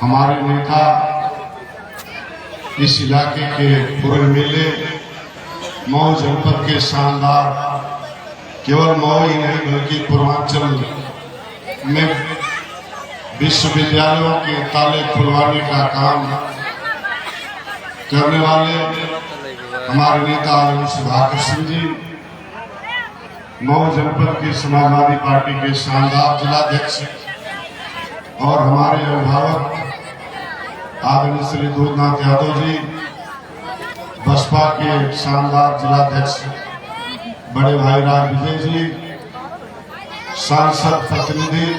हमारे नेता इस इलाके के पूरे मेले मऊ जनपद के शानदार, केवल मऊ ही नहीं बल्कि पूर्वांचल में विश्वविद्यालयों के ताले खुलवाने का काम करने वाले हमारे नेता सुधाकर सिंह जी, मऊ जनपद के समाजवादी पार्टी के शानदार जिलाध्यक्ष और हमारे अभिभावक आदरणीय श्री दूधनाथ यादव जी, बसपा के शानदार जिलाध्यक्ष बड़े भाई राज विजय जी, सांसद प्रतिनिधि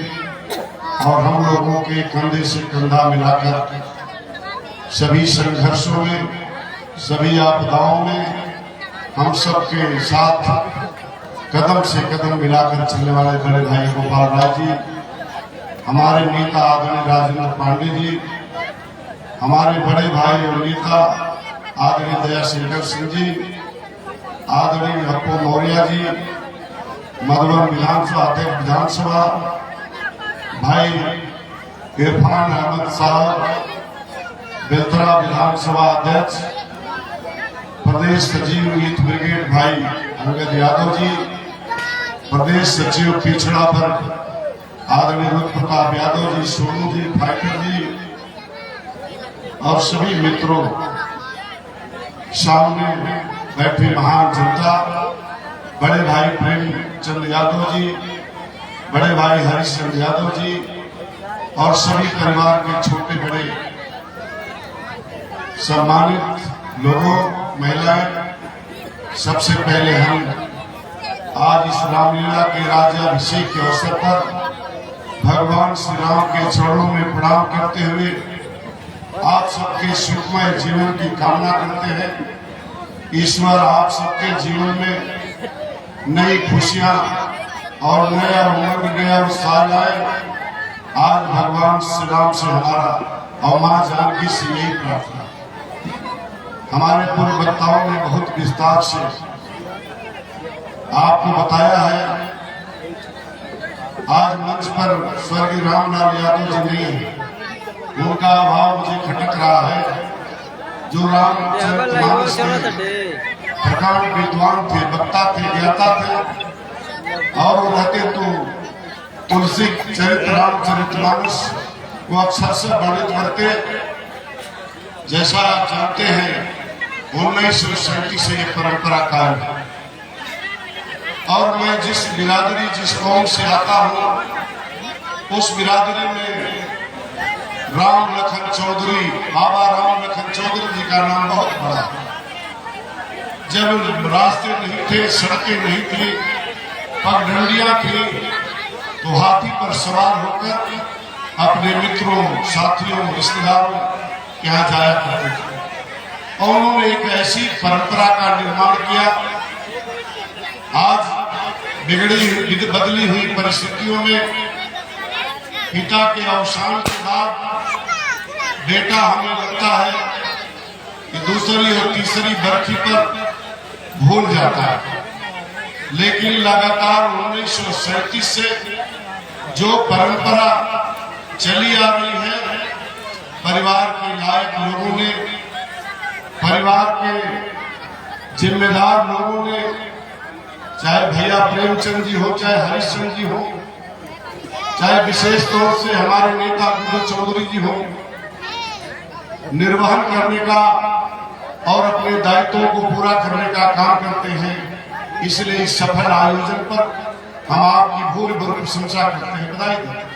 और हम लोगों के कंधे से कंधा मिलाकर सभी संघर्षों में, सभी आपदाओं में हम सबके साथ कदम से कदम मिलाकर चलने वाले बड़े भाई गोपाल राय जी, हमारे नेता आदरणीय राजेंद्र पांडे जी, हमारे बड़े भाई और नेता आदरणीय दयाशंकर सिंह जी, आदरणीय अप्पू मौर्य जी, मधुबन विधानसभा अध्यक्ष विधानसभा भाई इरफान अहमद साहब, बेलतरा विधानसभा अध्यक्ष, प्रदेश सचिव यूथ ब्रिगेड भाई अंगद यादव जी, प्रदेश सचिव पिछड़ा वर्ग आदरणीय रुद्र प्रताप यादव जी, सोनू जी, फाइटर जी और सभी मित्रों, सामने बैठे महान जनता, बड़े भाई प्रेमचंद यादव जी, बड़े भाई हरिश्चंद्र यादव जी और सभी परिवार के छोटे बड़े सम्मानित लोगों, महिलाएं, सबसे पहले हम आज इस रामलीला के राज्याभिषेक के अवसर पर भगवान श्री राम के चरणों में प्रणाम करते हुए आप सबके सुखमय जीवन की कामना करते हैं। ईश्वर आप सबके जीवन में नई खुशियां और नया उमंग, नया उत्साह लाए। आज भगवान श्री राम से हमारा और मां जानकी से यही प्रार्थना। हमारे पूर्व वक्ताओं ने बहुत विस्तार से आपको बताया है। आज मंच पर स्वर्गीय रामलाल यादव जी नहीं है, उनका अभाव मुझे खटक रहा है, जो रामचरितमानस के प्रकांड विद्वान थे, वक्ता थे, ज्ञाता थे और वो रहते तो तुलसी चरित्र रामचरितमानस को अक्षर से वर्णित करते। जैसा आप जानते हैं 1937 से ये परंपरा कायम है और मैं जिस बिरादरी, जिस कौम से आता हूँ, उस बिरादरी में राम लखन चौधरी, बाबा राम लखन चौधरी जी का नाम बहुत बड़ा है। जब रास्ते नहीं थे, सड़कें नहीं थी, पगडंडियां थी, तो हाथी पर सवार होकर अपने मित्रों, साथियों, रिश्तेदारों के यहाँ जाया करते थे और उन्होंने एक ऐसी परंपरा का निर्माण किया। आज बिगड़ी बदली हुई परिस्थितियों में पिता के अवसान के बाद बेटा हमें लगता है कि दूसरी और तीसरी बरखी पर भूल जाता है, लेकिन लगातार 1937 से जो परंपरा चली आ रही है, परिवार के लायक लोगों ने, परिवार के जिम्मेदार लोगों ने, चाहे भैया प्रेमचंद जी हो, चाहे हरिश्चंद्र जी हो, चाहे विशेष तौर से हमारे नेता गुरु चौधरी जी हो, निर्वहन करने का और अपने दायित्वों को पूरा करने का काम करते हैं। इसलिए इस सफल आयोजन पर हम आपकी भूरि भूरि प्रशंसा करते हैं, बधाई देते हैं।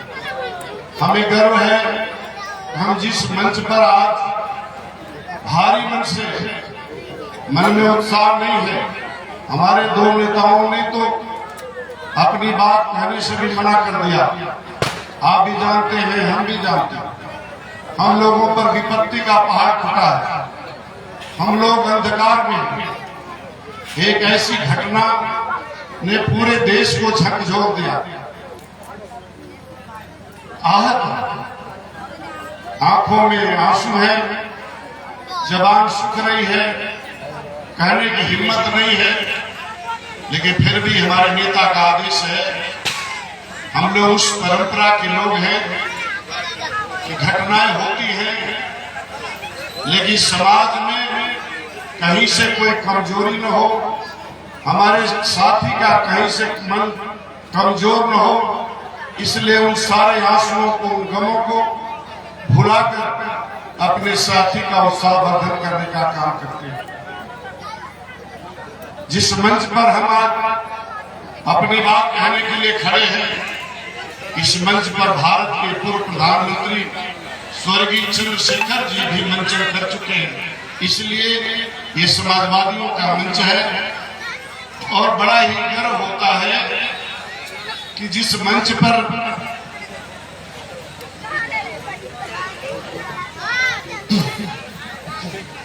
हमें गर्व है, हम जिस मंच पर आज भारी मन से, मन में उत्साह नहीं है, हमारे दो नेताओं ने तो अपनी बात कहने से भी मना कर दिया। आप भी जानते हैं, हम भी जानते हैं, हम लोगों पर विपत्ति का पहाड़ फटा है। हम लोग अंधकार में, एक ऐसी घटना ने पूरे देश को झकझोर दिया। आहत, आंखों में आंसू है, जबान सूख रही है, कहने की हिम्मत नहीं है, लेकिन फिर भी हमारे नेता का आदेश है। हम लोग उस परंपरा के लोग हैं कि घटनाएं होती हैं, लेकिन समाज में कहीं से कोई कमजोरी न हो, हमारे साथी का कहीं से मन कमजोर न हो, इसलिए उन सारे आंसुओं को, उन गमों को भुलाकर अपने साथी का उत्साहवर्धन करने का काम करते हैं। जिस मंच पर हम आज अपनी बात कहने के लिए खड़े हैं, इस मंच पर भारत के पूर्व प्रधानमंत्री स्वर्गीय चंद्रशेखर जी भी मंचन कर चुके हैं, इसलिए ये समाजवादियों का मंच है। और बड़ा ही गर्व होता है कि जिस मंच पर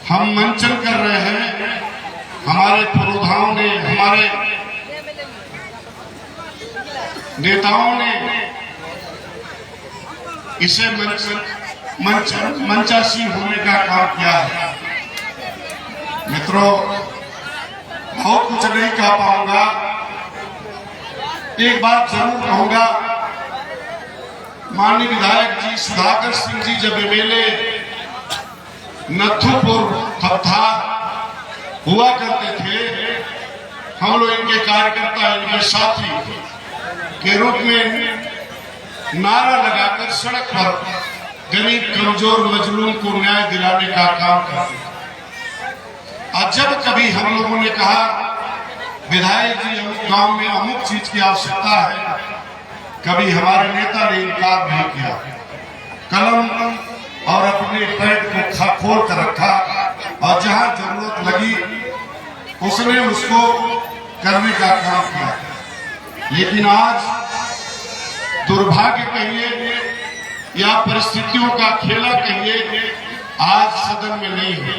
हम मंचन कर रहे हैं, हमारे पुरोधाओं ने, हमारे नेताओं ने इसे मंचासी होने का काम किया है। मित्रों, बहुत कुछ नहीं कह पाऊंगा, एक बात जरूर कहूंगा। माननीय विधायक जी सुधाकर सिंह जी जब एमएलए नथुपुर थपथा हुआ करते थे, हम लोग इनके कार्यकर्ता, इनके साथी के रूप में नारा लगाकर सड़क पर गरीब कमजोर मजलूम को न्याय दिलाने का काम करते थे। और जब कभी हम लोगों ने कहा विधायक जी अमुक गांव में अमुक चीज की आवश्यकता है, कभी हमारे नेता ने इनकार नहीं किया। कलम और अपने पैड को खोल कर रखा और जहां जरूरत लगी उसने उसको करने का काम किया। लेकिन आज दुर्भाग्य कहिए या परिस्थितियों का खेला कहिए, आज सदन में नहीं है,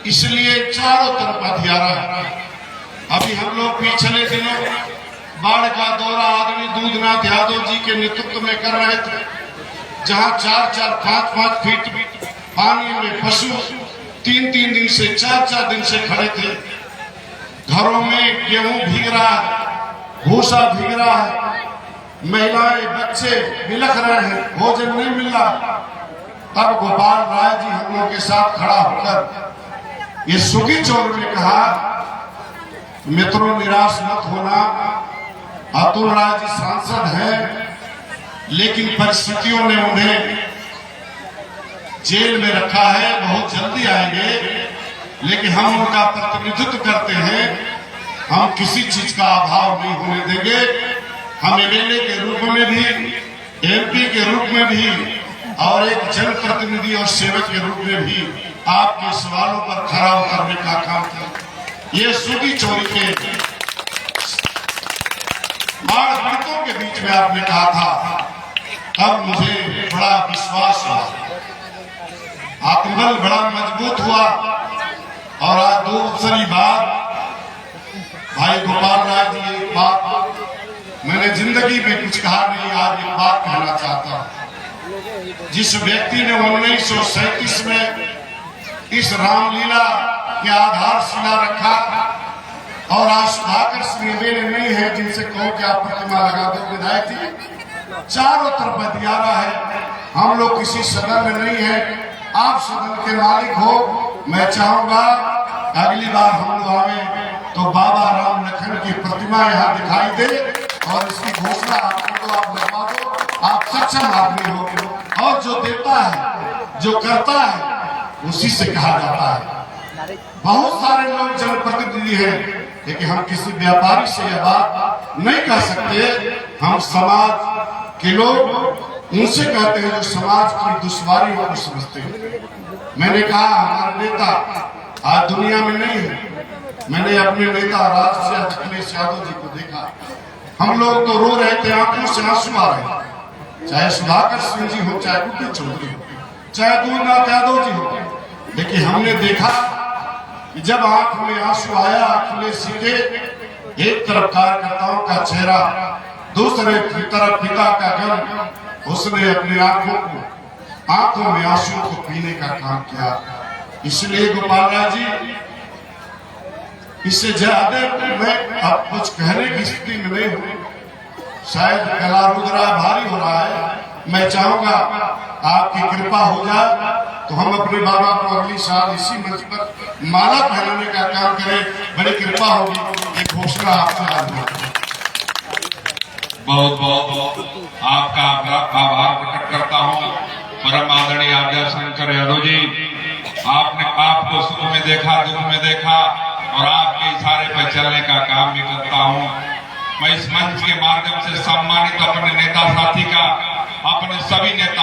इसलिए चारों तरफ अंधियारा है। अभी हम लोग पिछले दिनों बाढ़ का दौरा आदरणीय दूधनाथ यादव जी के नेतृत्व में कर रहे थे, जहां 4-4, 5-5 फीट पानी में पशु 3-3 दिन से, 4-4 दिन से खड़े थे। घरों में गेहूं भीग रहा है, भूसा भीग रहा है, महिलाएं बच्चे बिलख रहे हैं, भोजन नहीं मिल रहा। तब गोपाल राय जी हम लोग के साथ खड़ा होकर ये सुगी चौर ने कहा, मित्रों निराश मत होना, अतुल राय जी सांसद हैं, लेकिन परिस्थितियों ने उन्हें जेल में रखा है, बहुत जल्दी आएंगे, लेकिन हम उनका प्रतिनिधित्व करते हैं, हम किसी चीज का अभाव नहीं होने देंगे। हम एमएलए के रूप में भी, एमपी के रूप में भी और एक जनप्रतिनिधि और सेवक के रूप में भी आपके सवालों पर खरा उतरने का काम करें। ये सुगी चोरी के बाढ़ पीड़ितों के बीच में आपने कहा था, तब मुझे बड़ा विश्वास हुआ, आत्मबल बड़ा मजबूत हुआ। और आज दूसरी बात, भाई गोपाल राय जी, एक बात मैंने जिंदगी में कुछ कहा नहीं, आज एक बात कहना चाहता हूं। जिस व्यक्ति ने 1937 में इस रामलीला के आधारशिला रखा और आज सुधाकर सिंह नहीं है जिनसे कहो कि आप प्रतिमा लगा दो, विधायक जी चारों तरफ अंधियारा है, हम लोग किसी सदन में नहीं है, आप सदन के मालिक हो। मैं चाहूंगा अगली बार हम लोग आवे तो बाबा राम लखन की प्रतिमा यहाँ दिखाई दे और इसकी घोषणा आपको आप लगवा दो। आप सक्षम आदमी हो और जो देता है, जो करता है, उसी से कहा जाता है। बहुत सारे लोग जनप्रतिनिधि हैं, लेकिन हम किसी व्यापारी से यह बात नहीं कह सकते। हम समाज के लोग उनसे कहते हैं जो समाज की दुश्वारियों को समझते हैं। मैंने कहा हमारे नेता आज दुनिया में नहीं है, मैंने अपने नेता राजसिंह अखिलेश यादव जी को देखा, हम लोग तो रो रहे थे, आंखों से आंसू आ रहे, चाहे सुधाकर सिंह जी हो, चाहे गुड्डी चौधरी हो, चाहे दूधनाथ यादव जी हो, लेकिन हमने देखा कि जब आंख में आंसू आया अखिलेश जी के, एक तरफ कार्यकर्ताओं का चेहरा, दूसरे तरफ पिता का गम, उसने अपनी आंखों में आंसू को पीने का काम किया। इसलिए गोपाल राय जी, इससे ज्यादा मैं अब कुछ कहने की स्थिति में नहीं हूं, शायद गला रुद्रा भारी हो रहा है। मैं चाहूंगा आपकी कृपा हो जाए तो हम अपने बाबा को अगली साल इसी मंच पर माला पहनाने का काम करें, बड़ी कृपा होगी। ये घोषणा आपसे आज बहुत बहुत आपका आभार प्रकट करता हूँ। परम आदरणीय आद्या शंकर यादव जी, आपने आपको सुख में देखा, दुख में देखा और आपके इशारे पर चलने का काम भी करता हूँ। मैं इस मंच के माध्यम से सम्मानित अपने नेता साथी का, अपने सभी नेता